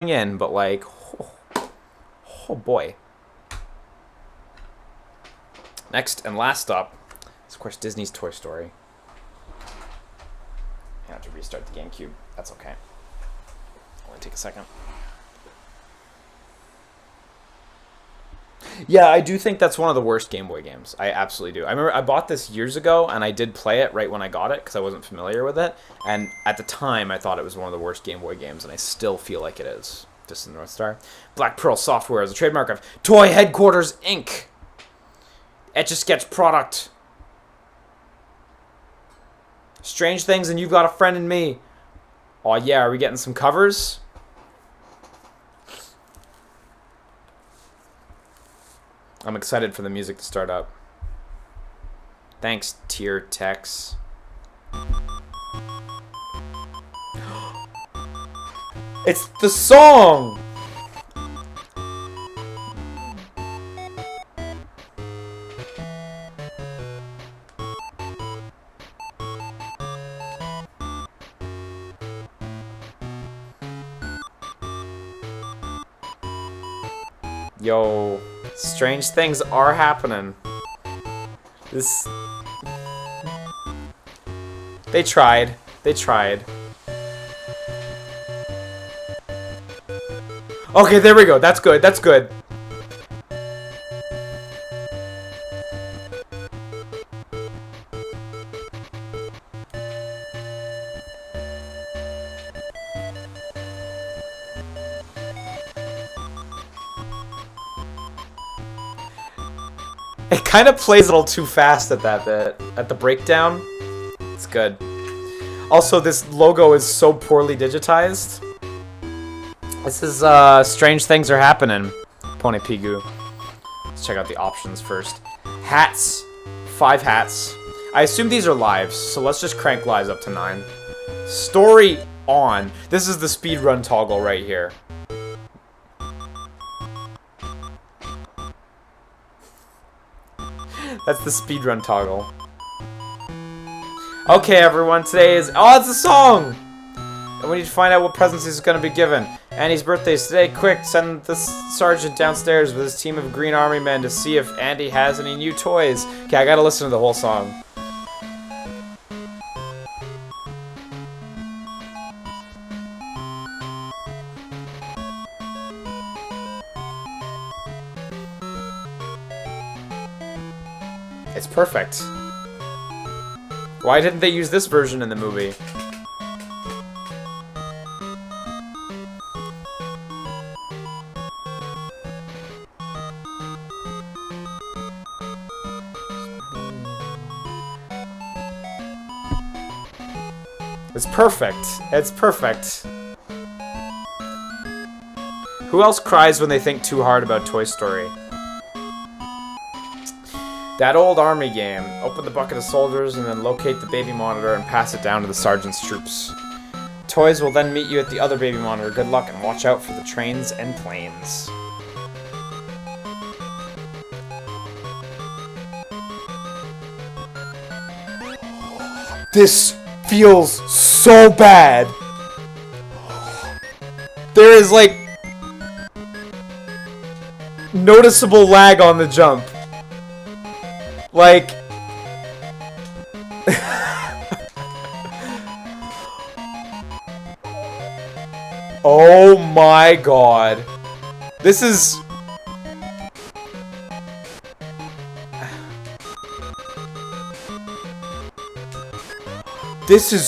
in, but like, oh boy. Next and last up is, of course, Disney's Toy Story. I have to restart the GameCube. That's okay. Only take a second. Yeah, I do think that's one of the worst Game Boy games. I absolutely do. I remember I bought this years ago, and I did play it right when I got it because I wasn't familiar with it. And at the time, I thought it was one of the worst Game Boy games, and I still feel like it is. Just in North Star. Black Pearl Software is a trademark of Toy Headquarters, Inc. Etch-a-Sketch product. Strange Things and You've Got a Friend in Me. Oh yeah, are we getting some covers? I'm excited for the music to start up. Thanks, Tier Tex. It's the song! Yo, strange things are happening. This... They tried. They tried. Okay, there we go. That's good. That's good. It kind of plays a little too fast at that bit. At the breakdown. It's good. Also, this logo is so poorly digitized. This is, Strange Things Are Happening. Pony Pigu. Let's check out the options first. Hats. 5 hats. I assume these are lives, so let's just crank lives up to 9. Story on. This is the speedrun toggle right here. That's the speedrun toggle. Okay, everyone, today is... Oh, it's a song! And we need to find out what presents he's going to be given. Andy's birthday is today. Quick, send the sergeant downstairs with his team of Green Army men to see if Andy has any new toys. Okay, I gotta listen to the whole song. It's perfect. Why didn't they use this version in the movie? It's perfect. It's perfect. Who else cries when they think too hard about Toy Story? That old army game. Open the bucket of soldiers and then locate the baby monitor and pass it down to the sergeant's troops. Toys will then meet you at the other baby monitor. Good luck and watch out for the trains and planes. This feels so bad. There is like noticeable lag on the jump. Like oh my god. This is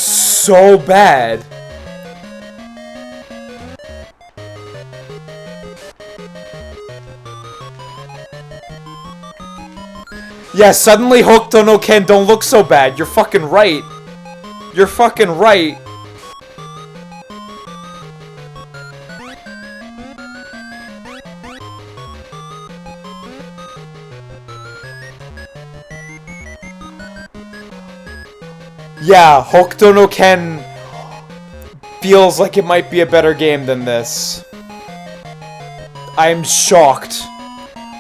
so bad. Yeah, suddenly Hokuto no Ken don't look so bad. You're fucking right. You're fucking right. Yeah, Hokuto no Ken feels like it might be a better game than this. I'm shocked.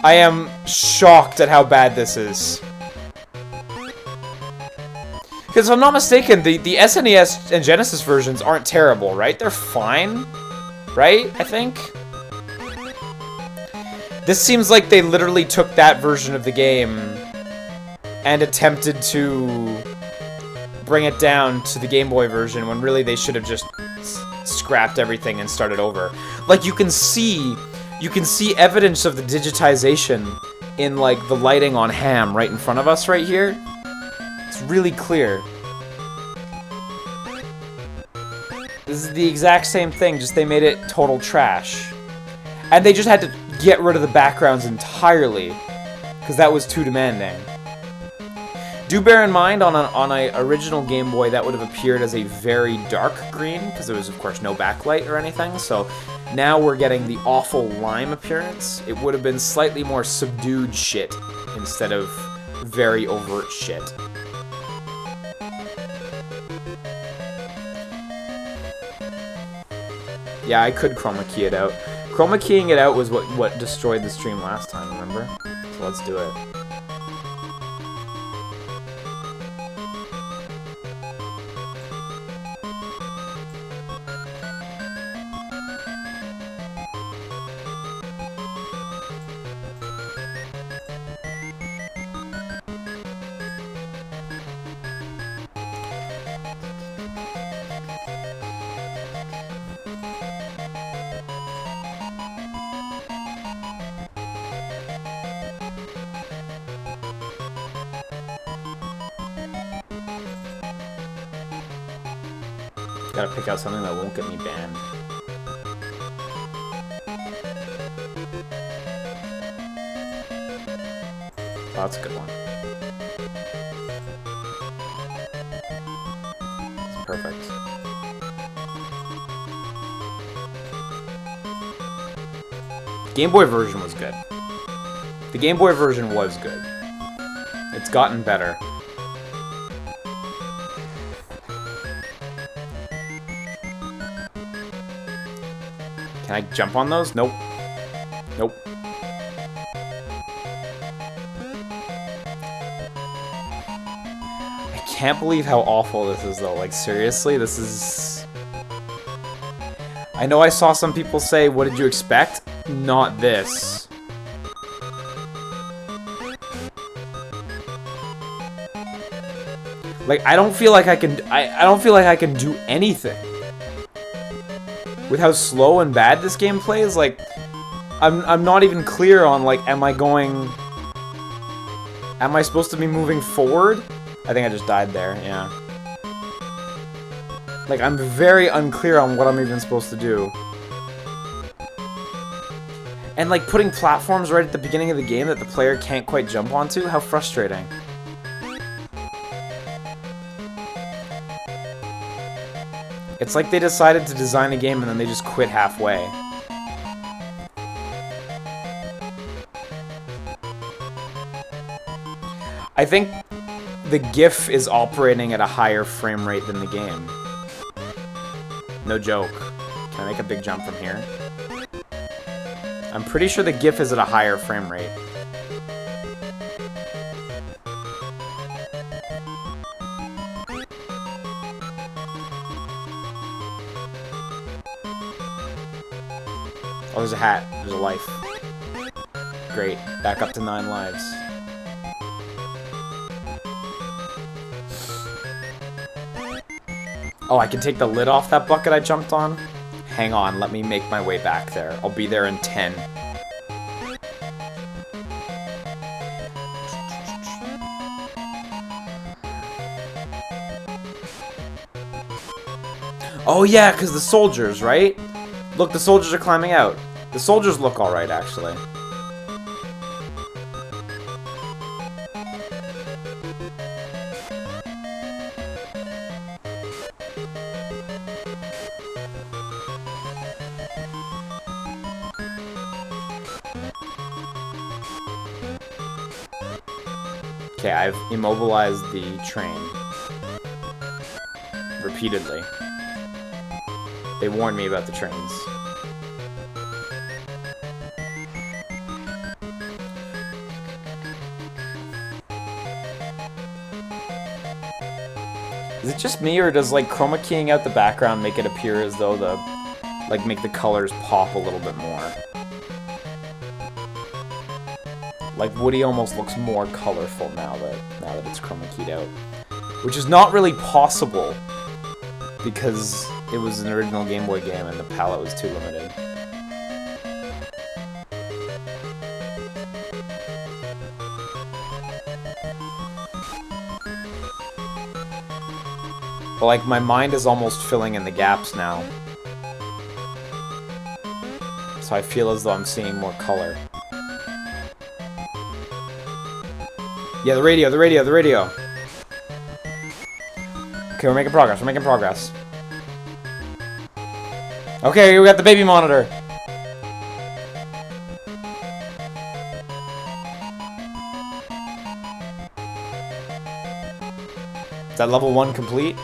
I am shocked at how bad this is. Because if I'm not mistaken, the SNES and Genesis versions aren't terrible, right? They're fine. right? I think. This seems like they literally took that version of the game and attempted to bring it down to the Game Boy version when really they should have just scrapped everything and started over. Like, you can see evidence of the digitization in, like, the lighting on Ham right in front of us right here. It's really clear. This is the exact same thing, just they made it total trash. And they just had to get rid of the backgrounds entirely, because that was too demanding. Do bear in mind, on a original Game Boy, that would have appeared as a very dark green, because there was, of course, no backlight or anything, so now we're getting the awful lime appearance. It would have been slightly more subdued shit, instead of very overt shit. Yeah, I could chroma key it out. Chroma keying it out was what destroyed the stream last time, remember? So let's do it. Gotta pick out something that won't get me banned. Oh, that's a good one. It's perfect. Game Boy version was good. The Game Boy version was good. It's gotten better. Can I jump on those? Nope. Nope. I can't believe how awful this is, though. Like, seriously, this is... I know I saw some people say, what did you expect? Not this. Like, I don't feel like I can... I don't feel like I can do anything. With how slow and bad this game plays, like, I'm not even clear on, like, am I supposed to be moving forward? I think I just died there, yeah. Like, I'm very unclear on what I'm even supposed to do. And, like, putting platforms right at the beginning of the game that the player can't quite jump onto, how frustrating. It's like they decided to design a game and then they just quit halfway. I think the GIF is operating at a higher frame rate than the game. No joke. Can I make a big jump from here? I'm pretty sure the GIF is at a higher frame rate. Oh, there's a hat. There's a life. Great. Back up to 9 lives. Oh, I can take the lid off that bucket I jumped on? Hang on, let me make my way back there. I'll be there in 10. Oh yeah, because the soldiers, right? Look, the soldiers are climbing out. The soldiers look alright, actually. Okay, I've immobilized the train. Repeatedly. They warned me about the trains. Is it just me, or does, like, chroma keying out the background make it appear as though the like make the colors pop a little bit more. Like Woody almost looks more colorful now that it's chroma keyed out, which is not really possible because it was an original Game Boy game and the palette was too limited. But like my mind is almost filling in the gaps now. So I feel as though I'm seeing more color. Yeah, the radio. Okay, we're making progress. Okay, we got the baby monitor. Is that level 1 complete?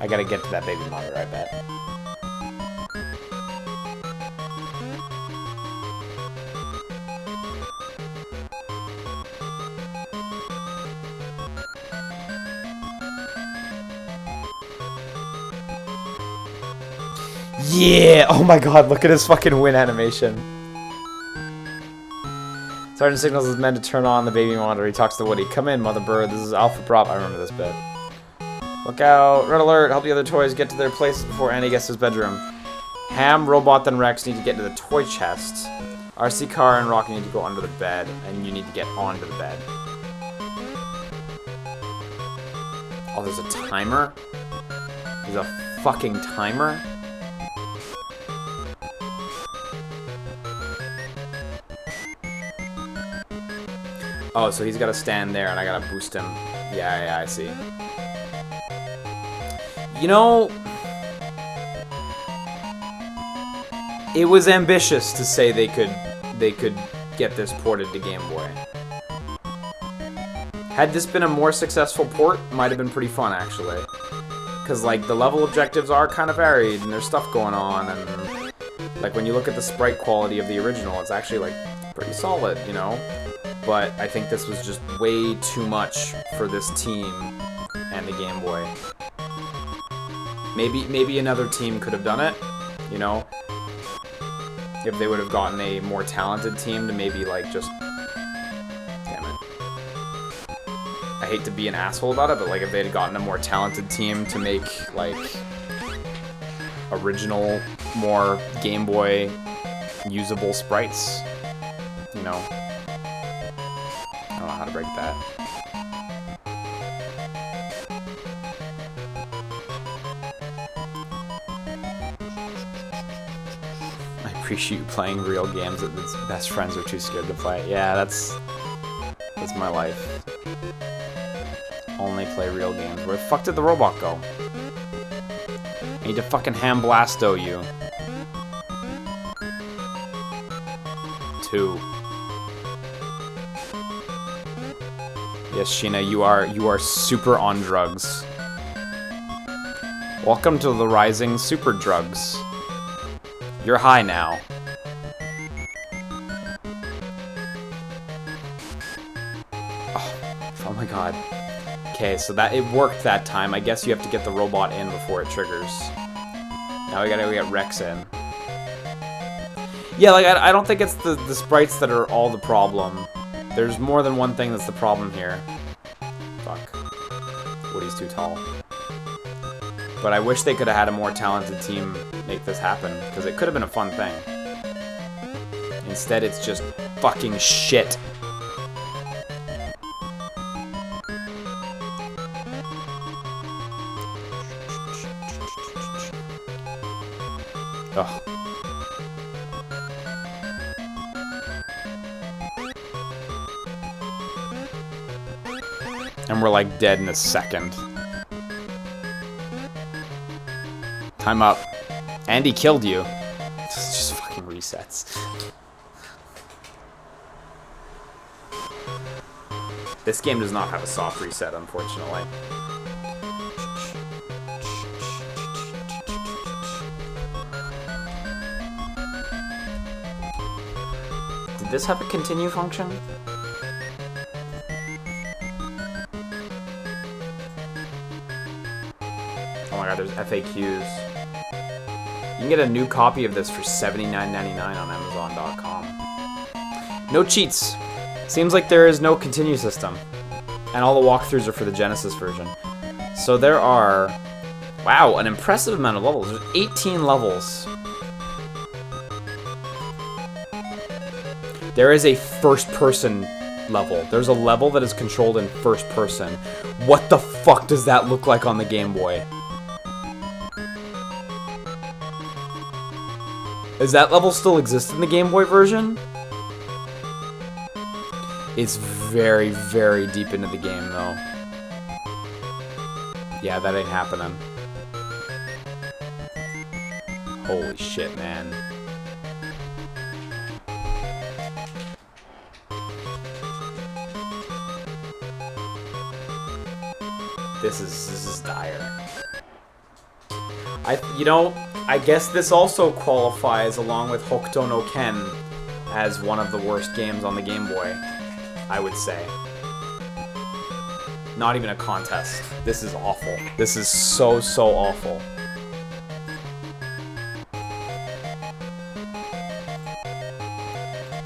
I gotta get to that baby monitor, I bet. Yeah! Oh my god, look at his fucking win animation. Sergeant signals his men to turn on the baby monitor. He talks to Woody. Come in, mother bird. This is Alpha Prop. I remember this bit. Look out. Red alert. Help the other toys get to their places before Andy gets to his bedroom. Ham, Robot, and Rex need to get to the toy chest. RC Car and Rocky need to go under the bed. And you need to get onto the bed. Oh, there's a timer? There's a fucking timer? Oh, so he's got to stand there and I got to boost him. Yeah, I see. You know, it was ambitious to say they could get this ported to Game Boy. Had this been a more successful port, it might have been pretty fun actually. Cause like the level objectives are kind of varied and there's stuff going on, and like when you look at the sprite quality of the original, it's actually like pretty solid, you know? But I think this was just way too much for this team and the Game Boy. Maybe another team could have done it, you know? If they would have gotten a more talented team to maybe, like, just... Damn it. I hate to be an asshole about it, but, like, if they had gotten a more talented team to make, like, original, more Game Boy usable sprites, you know? I don't know how to break that. I appreciate you playing real games that its best friends are too scared to play. Yeah, that's my life. Only play real games. Where the fuck did the robot go? I need to fucking ham blasto you. 2. Yes, Sheena, you are super on drugs. Welcome to the rising super drugs. You're high now. Oh my god. Okay, so that it worked that time. I guess you have to get the robot in before it triggers. Now we gotta go get Rex in. Yeah, like I don't think it's the sprites that are all the problem. There's more than one thing that's the problem here. Fuck. Woody's too tall. But I wish they could have had a more talented team make this happen, because it could have been a fun thing. Instead, it's just fucking shit. Ugh. And we're like dead in a second. Time up. Andy killed you. It's just fucking resets. This game does not have a soft reset, unfortunately. this have a continue function? Oh my god, there's FAQs. You can get a new copy of this for $79.99 on Amazon.com. No cheats. Seems like there is no continue system. And all the walkthroughs are for the Genesis version. So there are... Wow, an impressive amount of levels. There's 18 levels. There is a first-person level. There's a level that is controlled in first person. What the fuck does that look like on the Game Boy? Does that level still exist in the Game Boy version? It's very, very deep into the game, though. Yeah, that ain't happening. Holy shit, man. This is dire. I guess this also qualifies along with Hokuto no Ken as one of the worst games on the Game Boy, I would say. Not even a contest. This is awful. This is so, so awful.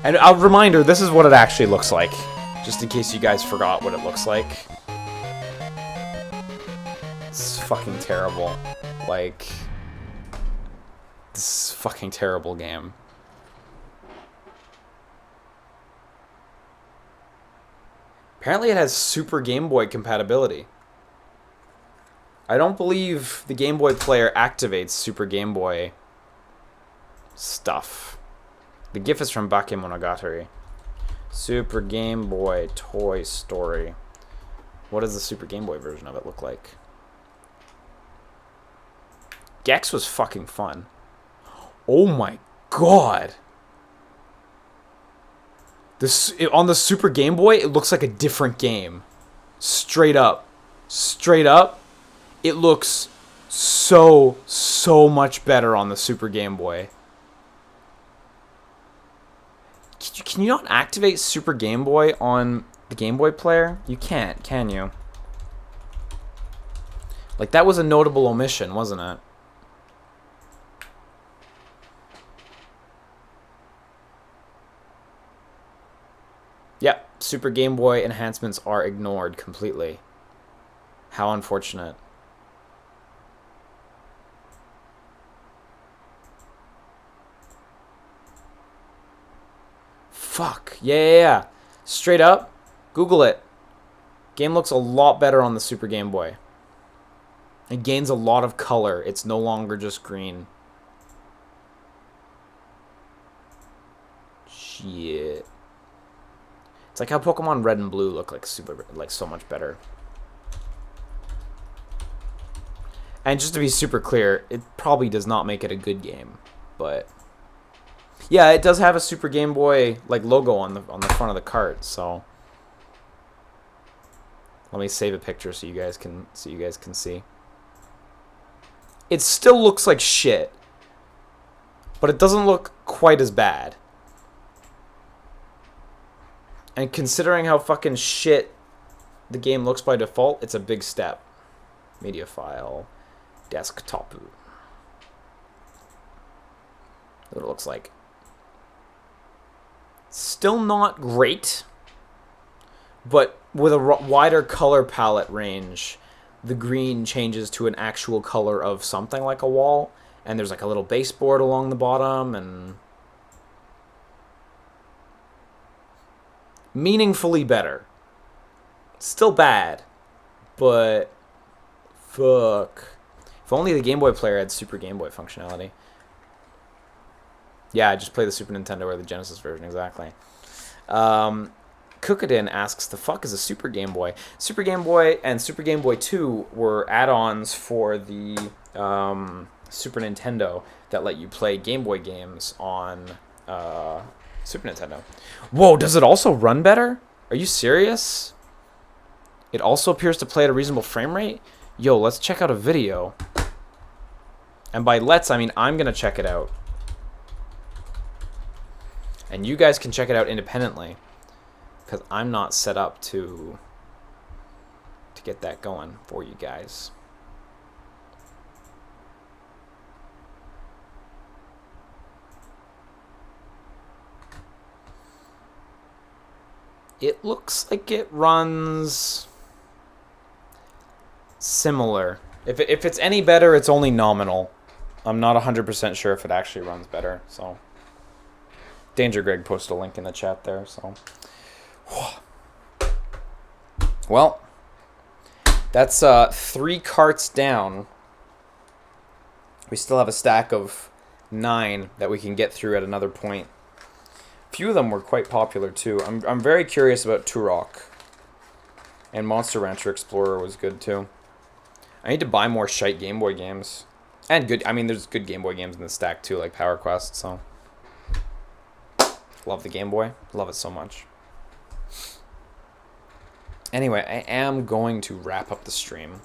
And a reminder, this is what it actually looks like. Just in case you guys forgot what it looks like. It's fucking terrible. Like... This fucking terrible game. Apparently it has Super Game Boy compatibility. I don't believe the Game Boy player activates Super Game Boy stuff. The GIF is from Bakemonogatari. Super Game Boy Toy Story. What does the Super Game Boy version of it look like? Gex was fucking fun. Oh my god! On the Super Game Boy, it looks like a different game. Straight up. Straight up. It looks so, so much better on the Super Game Boy. Can you not activate Super Game Boy on the Game Boy player? You can't, can you? Like, that was a notable omission, wasn't it? Yep, Super Game Boy enhancements are ignored completely. How unfortunate. Fuck. Yeah. Straight up, Google it. Game looks a lot better on the Super Game Boy. It gains a lot of color. It's no longer just green. Shit. It's like how Pokemon Red and Blue look like so much better. And just to be super clear, it probably does not make it a good game, but yeah, it does have a Super Game Boy like logo on the front of the cart. So let me save a picture so you guys can see. It still looks like shit, but it doesn't look quite as bad. And considering how fucking shit the game looks by default, it's a big step. Media file, desktop. What it looks like. Still not great, but with a wider color palette range, the green changes to an actual color of something like a wall, and there's like a little baseboard along the bottom, and meaningfully better. Still bad, but fuck. If only the Game Boy player had Super Game Boy functionality. Yeah, just play the Super Nintendo or the Genesis version, exactly. Kukadin asks, the fuck is a Super Game Boy? Super Game Boy and Super Game Boy 2 were add-ons for the Super Nintendo that let you play Game Boy games on Super Nintendo. Whoa, does it also run better? Are you serious? It also appears to play at a reasonable frame rate? Yo, let's check out a video. And by let's, I mean I'm going to check it out. And you guys can check it out independently, because I'm not set up to get that going for you guys. It looks like it runs similar. If it's any better, it's only nominal. I'm not 100% sure if it actually runs better. So, Danger Greg posted a link in the chat there. So, well, that's 3 carts down. We still have a stack of 9 that we can get through at another point. A few of them were quite popular too. I'm very curious about Turok. And Monster Rancher Explorer was good too. I need to buy more shite Game Boy games. And good, I mean, there's good Game Boy games in the stack too, like Power Quest, so. Love the Game Boy. Love it so much. Anyway, I am going to wrap up the stream.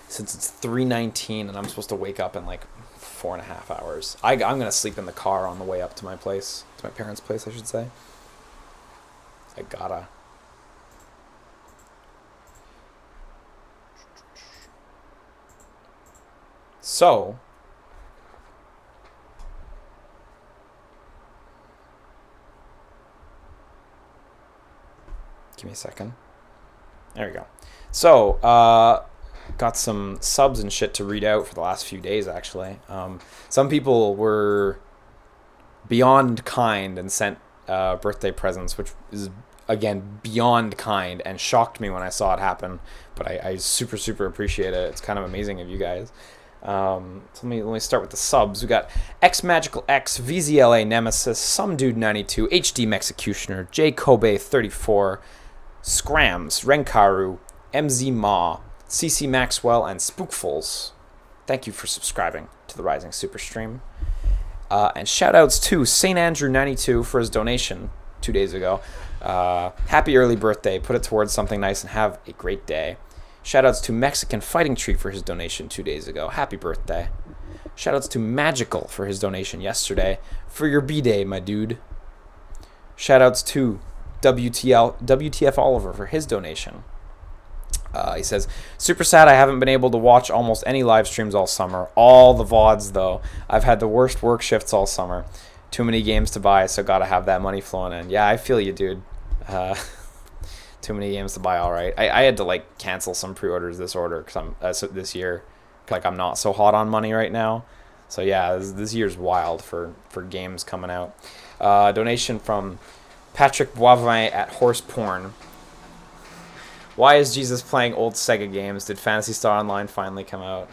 Since it's 3:19 and I'm supposed to wake up in like 4.5 hours. I'm going to sleep in the car on the way up to my place. To my parents' place, I should say. I gotta. So, give me a second. There we go. So, got some subs and shit to read out for the last few days, actually. Some people were beyond kind and sent birthday presents, which is, again, beyond kind and shocked me when I saw it happen. But I super, super appreciate it. It's kind of amazing of you guys. So let me start with the subs. We got X Magical X, VZLA Nemesis, Some Dude 92, HD Executioner, J Kobe 34, Scrams, Renkaru, MZ Ma, CC Maxwell, and Spookfuls. Thank you for subscribing to the Rising Superstream. And shoutouts to St. Andrew 92 for his donation 2 days ago. Happy early birthday. Put it towards something nice and have a great day. Shoutouts to Mexican Fighting Tree for his donation 2 days ago. Happy birthday. Shoutouts to Magical for his donation yesterday. For your B-Day, my dude. Shoutouts to WTF Oliver for his donation. He says, super sad I haven't been able to watch almost any live streams all summer. All the VODs, though. I've had the worst work shifts all summer. Too many games to buy, so gotta have that money flowing in. Yeah, I feel you, dude. Too many games to buy, all right. I had to, like, cancel some pre-orders this this year. Like, I'm not so hot on money right now. So, yeah, this year's wild for games coming out. Donation from Patrick Boivin at Horse Porn. Why is Jesus playing old Sega games? Did Phantasy Star Online finally come out?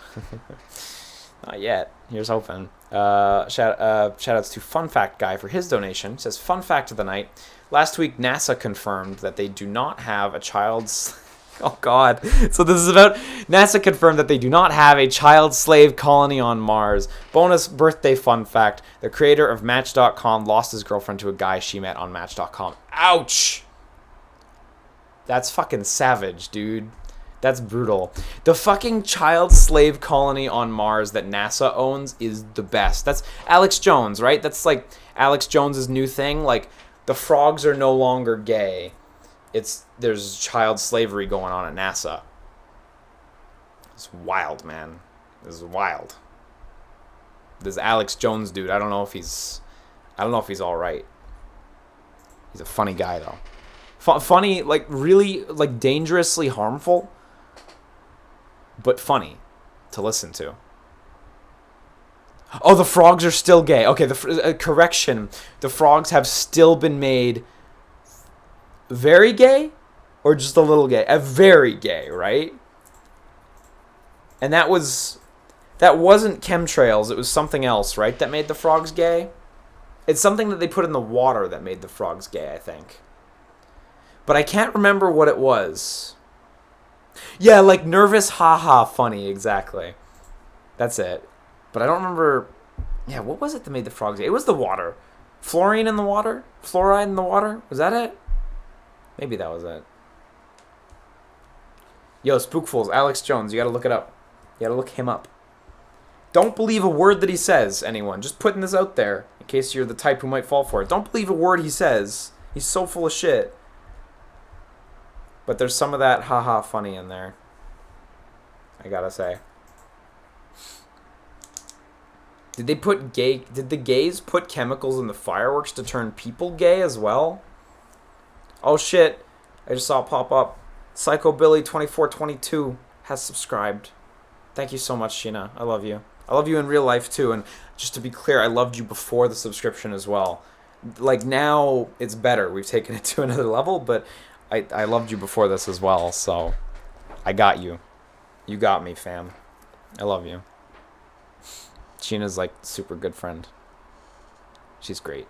Not yet. Here's hoping. Shoutouts to Fun Fact Guy for his donation. It says, fun fact of the night. Last week, NASA confirmed that they do not have a child's... Oh, God. So this is about... NASA confirmed that they do not have a child slave colony on Mars. Bonus birthday fun fact. The creator of Match.com lost his girlfriend to a guy she met on Match.com. Ouch! That's fucking savage, dude. That's brutal. The fucking child slave colony on Mars that NASA owns is the best. That's Alex Jones, right? That's like Alex Jones's new thing. Like, the frogs are no longer gay. There's child slavery going on at NASA. It's wild, man. This is wild. This Alex Jones dude, I don't know if he's all right. He's a funny guy though. Funny, like really, like dangerously harmful, but funny to listen to. Oh, the frogs are still gay. Okay, correction. The frogs have still been made very gay or just a little gay? Very gay, right? And that wasn't chemtrails. It was something else, right, that made the frogs gay? It's something that they put in the water that made the frogs gay, I think. But I can't remember what it was. Yeah, like nervous, haha, funny, exactly. That's it. But I don't remember... Yeah, what was it that made the frogs gay? It was the water. Fluorine in the water? Fluoride in the water? Was that it? Maybe that was it. Yo, Spookfuls, Alex Jones, you gotta look it up. You gotta look him up. Don't believe a word that he says, anyone. Just putting this out there in case you're the type who might fall for it. Don't believe a word he says. He's so full of shit. But there's some of that haha funny in there. I gotta say. Did the gays put chemicals in the fireworks to turn people gay as well? Oh shit. I just saw it pop up. Psychobilly2422 has subscribed. Thank you so much, Sheena. I love you. I love you in real life too, and just to be clear, I loved you before the subscription as well. Like now it's better. We've taken it to another level, but I loved you before this as well, so I got you. You got me, fam. I love you. Sheena's like super good friend. She's great.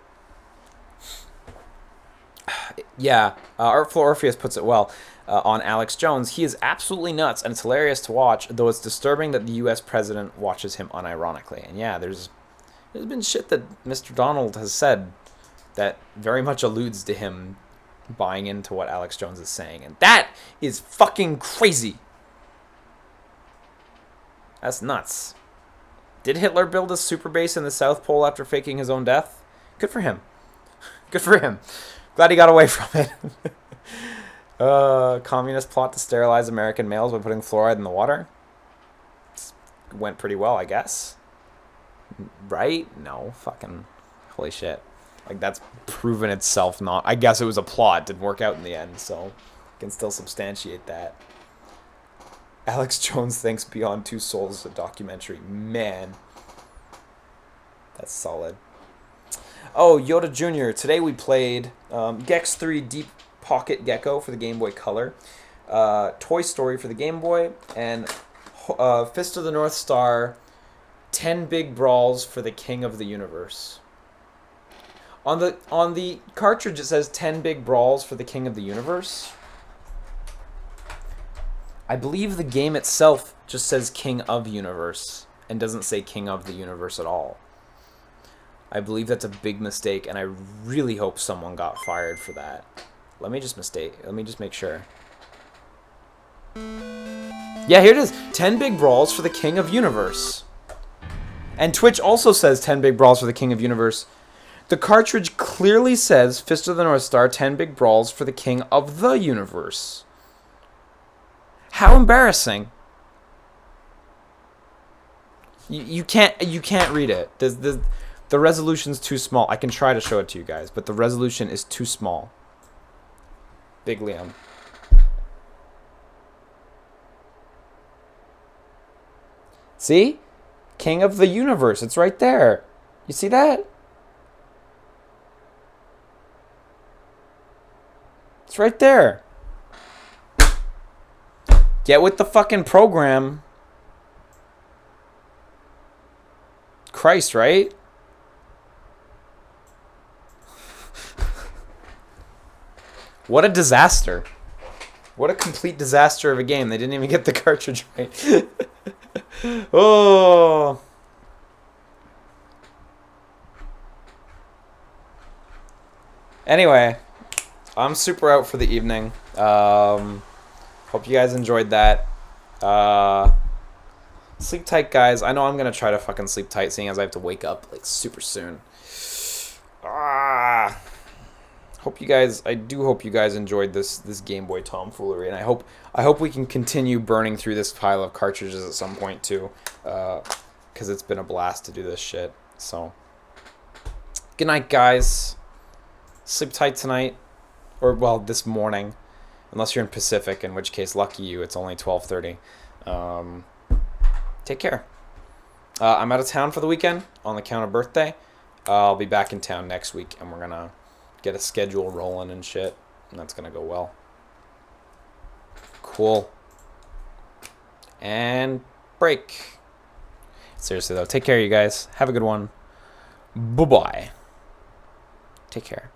Yeah, Artful Orpheus puts it well on Alex Jones. He is absolutely nuts, and it's hilarious to watch, though it's disturbing that the U.S. president watches him unironically. And yeah, there's been shit that Mr. Donald has said that very much alludes to him buying into what Alex Jones is saying. And that is fucking crazy. That's nuts. Did Hitler build a super base in the South Pole after faking his own death? Good for him. Good for him. Glad he got away from it. Communist plot to sterilize American males by putting fluoride in the water. Went pretty well, I guess. Right? No. Fucking holy shit. Like, that's proven itself not... I guess it was a plot. Didn't work out in the end, so... can still substantiate that. Alex Jones thinks Beyond Two Souls is a documentary. Man. That's solid. Oh, Yoda Jr. Today we played Gex 3 Deep Pocket Gecko for the Game Boy Color. Toy Story for the Game Boy. And Fist of the North Star 10 Big Brawls for the King of the Universe. On the cartridge it says 10 Big Brawls for the King of the Universe. I believe the game itself just says King of Universe and doesn't say King of the Universe at all. I believe that's a big mistake, and I really hope someone got fired for that. Let me just make sure. Yeah, here it is. 10 Big Brawls for the King of Universe. And Twitch also says 10 Big Brawls for the King of Universe. The cartridge clearly says Fist of the North Star 10 Big Brawls for the King of the Universe. How embarrassing. You can't read it. The resolution's too small. I can try to show it to you guys, but the resolution is too small. Big Liam. See? King of the Universe. It's right there. You see that? It's right there. Get with the fucking program. Christ, right? What a disaster. What a complete disaster of a game. They didn't even get the cartridge right. Oh. Anyway, I'm super out for the evening. Hope you guys enjoyed that. Sleep tight, guys. I know I'm going to try to fucking sleep tight, seeing as I have to wake up like super soon. I do hope you guys enjoyed this Game Boy tomfoolery, and I hope we can continue burning through this pile of cartridges at some point too, because it's been a blast to do this shit. So, good night, guys. Sleep tight tonight, or well, this morning, unless you're in Pacific, in which case, lucky you, it's only 12:30. Take care. I'm out of town for the weekend on the count of birthday. I'll be back in town next week, and we're gonna get a schedule rolling and shit, and that's gonna go well. Cool. And break. Seriously though, take care, you guys. Have a good one. Bye-bye. Take care.